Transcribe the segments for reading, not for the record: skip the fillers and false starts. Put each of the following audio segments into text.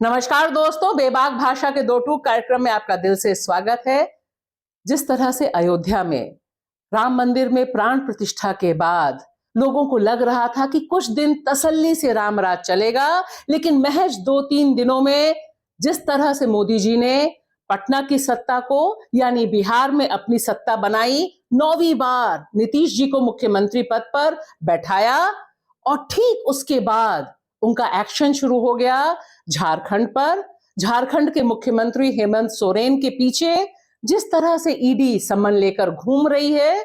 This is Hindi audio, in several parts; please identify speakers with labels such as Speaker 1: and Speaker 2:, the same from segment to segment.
Speaker 1: नमस्कार दोस्तों, बेबाक भाषा के दो टूक कार्यक्रम में आपका दिल से स्वागत है। जिस तरह से अयोध्या में राम मंदिर में प्राण प्रतिष्ठा के बाद लोगों को लग रहा था कि कुछ दिन तसल्ली से राम राज चलेगा, लेकिन महज 2-3 दिनों में जिस तरह से मोदी जी ने पटना की सत्ता को यानी बिहार में अपनी सत्ता बनाई, 9वीं बार नीतीश जी को मुख्यमंत्री पद पर बैठाया और ठीक उसके बाद उनका एक्शन शुरू हो गया झारखंड पर। झारखंड के मुख्यमंत्री हेमंत सोरेन के पीछे जिस तरह से ईडी सम्मन लेकर घूम रही है,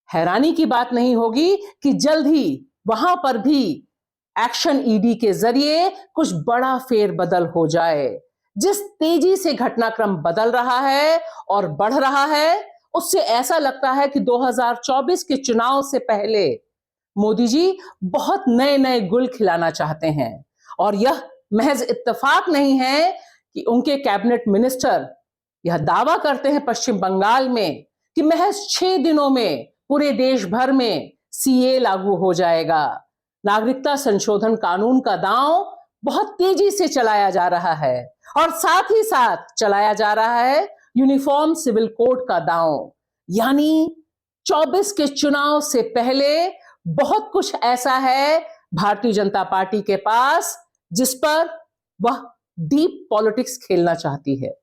Speaker 1: हैरानी की बात नहीं होगी कि जल्द ही वहां पर भी एक्शन ईडी के जरिए कुछ बड़ा फेरबदल हो जाए। जिस तेजी से घटनाक्रम बदल रहा है और बढ़ रहा है, उससे ऐसा लगता है कि 2024 के चुनाव से पहले मोदी जी बहुत नए नए गुल खिलाना चाहते हैं। और यह महज इत्तेफाक नहीं है कि उनके कैबिनेट मिनिस्टर यह दावा करते हैं पश्चिम बंगाल में कि महज 6 दिनों में पूरे देश भर में सीए लागू हो जाएगा। नागरिकता संशोधन कानून का दांव बहुत तेजी से चलाया जा रहा है और साथ ही साथ चलाया जा रहा है यूनिफॉर्म सिविल कोड का दांव। यानी 24 के चुनाव से पहले बहुत कुछ ऐसा है भारतीय जनता पार्टी के पास जिस पर वह डीप पॉलिटिक्स खेलना चाहती है।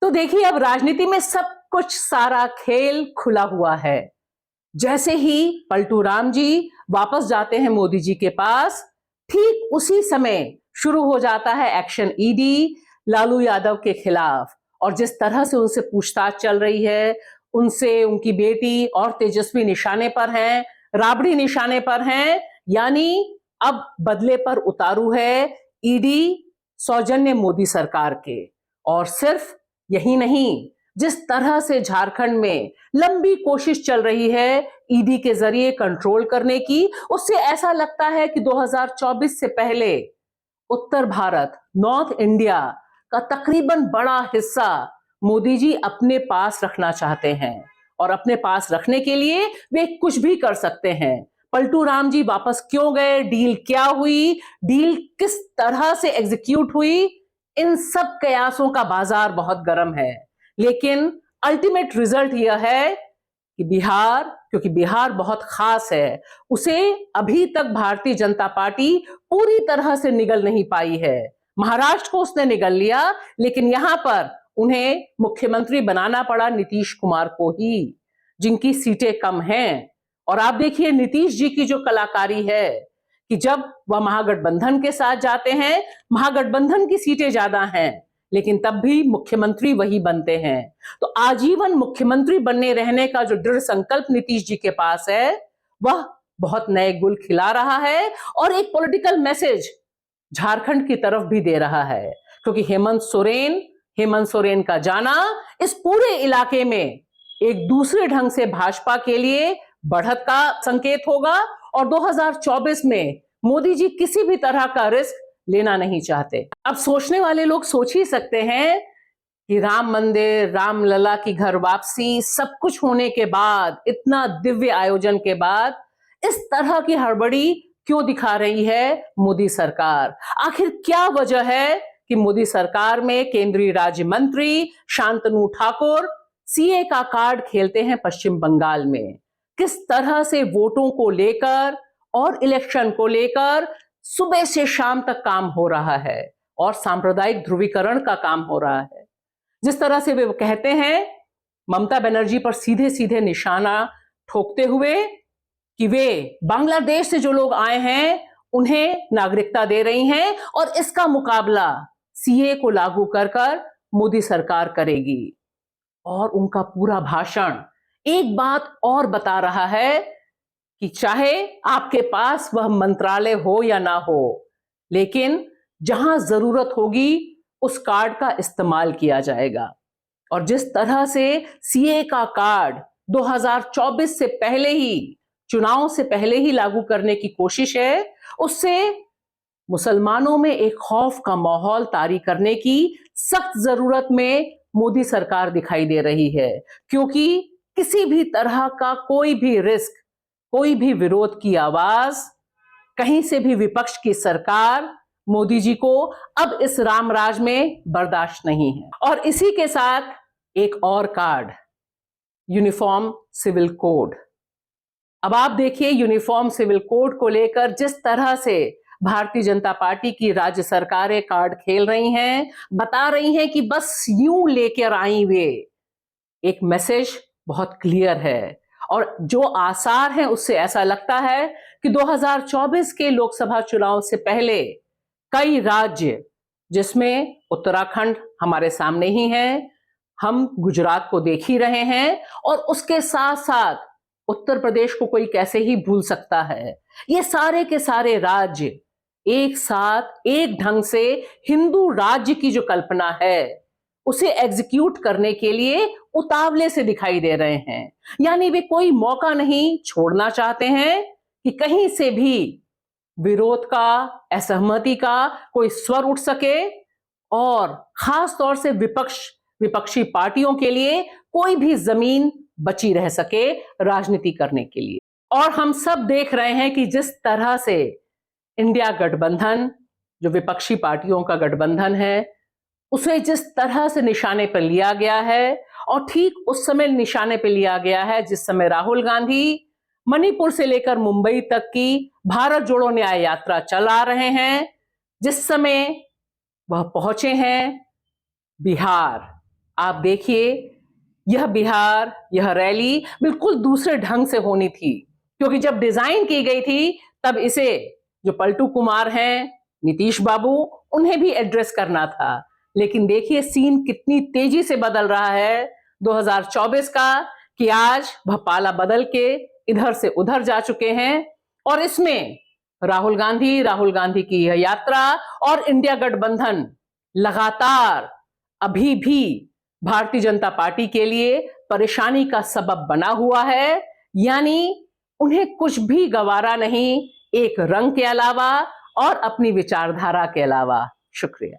Speaker 1: तो देखिए, अब राजनीति में सब कुछ सारा खेल खुला हुआ है। जैसे ही पलटू राम जी वापस जाते हैं मोदी जी के पास, ठीक उसी समय शुरू हो जाता है एक्शन ईडी लालू यादव के खिलाफ। और जिस तरह से उनसे पूछताछ चल रही है, उनसे उनकी बेटी और तेजस्वी निशाने पर हैं, राबड़ी निशाने पर हैं। यानी अब बदले पर उतारू है ईडी सौजन्य मोदी सरकार के। और सिर्फ यही नहीं, जिस तरह से झारखंड में लंबी कोशिश चल रही है ईडी के जरिए कंट्रोल करने की, उससे ऐसा लगता है कि 2024 से पहले उत्तर भारत, नॉर्थ इंडिया का तकरीबन बड़ा हिस्सा मोदी जी अपने पास रखना चाहते हैं। और अपने पास रखने के लिए वे कुछ भी कर सकते हैं। पलटू राम जी वापस क्यों गए, डील क्या हुई, डील किस तरह से एग्जीक्यूट हुई, इन सब कयासों का बाजार बहुत गर्म है। लेकिन अल्टीमेट रिजल्ट यह है कि बिहार, क्योंकि बिहार बहुत खास है, उसे अभी तक भारतीय जनता पार्टी पूरी तरह से निगल नहीं पाई है। महाराष्ट्र को उसने निगल लिया, लेकिन यहां पर उन्हें मुख्यमंत्री बनाना पड़ा नीतीश कुमार को ही, जिनकी सीटें कम हैं। और आप देखिए नीतीश जी की जो कलाकारी है कि जब वह महागठबंधन के साथ जाते हैं, महागठबंधन की सीटें ज्यादा हैं, लेकिन तब भी मुख्यमंत्री वही बनते हैं। तो आजीवन मुख्यमंत्री बनने रहने का जो दृढ़ संकल्प नीतीश जी के पास है, वह बहुत नए गुल खिला रहा है और एक पॉलिटिकल मैसेज झारखंड की तरफ भी दे रहा है। क्योंकि हेमंत सोरेन का जाना इस पूरे इलाके में एक दूसरे ढंग से भाजपा के लिए बढ़त का संकेत होगा। और 2024 में मोदी जी किसी भी तरह का रिस्क लेना नहीं चाहते। अब सोचने वाले लोग सोच ही सकते हैं कि राम मंदिर, रामलला की घर वापसी, सब कुछ होने के बाद, इतना दिव्य आयोजन के बाद इस तरह की हड़बड़ी क्यों दिखा रही है मोदी सरकार। आखिर क्या वजह है कि मोदी सरकार में केंद्रीय राज्य मंत्री शांतनु ठाकुर सीए का कार्ड खेलते हैं पश्चिम बंगाल में। किस तरह से वोटों को लेकर और इलेक्शन को लेकर सुबह से शाम तक काम हो रहा है और सांप्रदायिक ध्रुवीकरण का काम हो रहा है। जिस तरह से वे कहते हैं ममता बनर्जी पर सीधे सीधे निशाना ठोकते हुए कि वे बांग्लादेश से जो लोग आए हैं उन्हें नागरिकता दे रही हैं और इसका मुकाबला सीए को लागू कर कर मोदी सरकार करेगी। और उनका पूरा भाषण एक बात और बता रहा है कि चाहे आपके पास वह मंत्रालय हो या ना हो, लेकिन जहां जरूरत होगी उस कार्ड का इस्तेमाल किया जाएगा। और जिस तरह से सीए का कार्ड 2024 से पहले ही चुनाव से पहले ही लागू करने की कोशिश है, उससे मुसलमानों में एक खौफ का माहौल तारी करने की सख्त जरूरत में मोदी सरकार दिखाई दे रही है। क्योंकि किसी भी तरह का कोई भी रिस्क, कोई भी विरोध की आवाज, कहीं से भी विपक्ष की सरकार मोदी जी को अब इस रामराज में बर्दाश्त नहीं है। और इसी के साथ एक और कार्ड, यूनिफॉर्म सिविल कोड। अब आप देखिए, यूनिफॉर्म सिविल कोड को लेकर जिस तरह से भारतीय जनता पार्टी की राज्य सरकारें कार्ड खेल रही हैं, बता रही हैं कि बस यूं लेकर आई वे। एक मैसेज बहुत क्लियर है और जो आसार हैं उससे ऐसा लगता है कि 2024 के लोकसभा चुनाव से पहले कई राज्य, जिसमें उत्तराखंड हमारे सामने ही है, हम गुजरात को देख ही रहे हैं, और उसके साथ साथ उत्तर प्रदेश को कोई कैसे ही भूल सकता है। ये सारे के सारे राज्य एक साथ एक ढंग से हिंदू राज्य की जो कल्पना है उसे एग्जीक्यूट करने के लिए उतावले से दिखाई दे रहे हैं। यानी वे कोई मौका नहीं छोड़ना चाहते हैं कि कहीं से भी विरोध का, असहमति का कोई स्वर उठ सके, और खास तौर से विपक्षी पार्टियों के लिए कोई भी जमीन बची रह सके राजनीति करने के लिए। और हम सब देख रहे हैं कि जिस तरह से इंडिया गठबंधन, जो विपक्षी पार्टियों का गठबंधन है, उसे जिस तरह से निशाने पर लिया गया है, और ठीक उस समय निशाने पर लिया गया है जिस समय राहुल गांधी मणिपुर से लेकर मुंबई तक की भारत जोड़ो न्याय यात्रा चला रहे हैं, जिस समय वह पहुंचे हैं बिहार। आप देखिए, यह बिहार, यह रैली बिल्कुल दूसरे ढंग से होनी थी, क्योंकि जब डिजाइन की गई थी तब इसे जो पलटू कुमार हैं, नीतीश बाबू, उन्हें भी एड्रेस करना था। लेकिन देखिए सीन कितनी तेजी से बदल रहा है 2024 का, कि आज वह पाला बदल के इधर से उधर जा चुके हैं। और इसमें राहुल गांधी की यह यात्रा और इंडिया गठबंधन लगातार अभी भी भारतीय जनता पार्टी के लिए परेशानी का सबब बना हुआ है। यानी उन्हें कुछ भी गवारा नहीं, एक रंग के अलावा और अपनी विचारधारा के अलावा। शुक्रिया।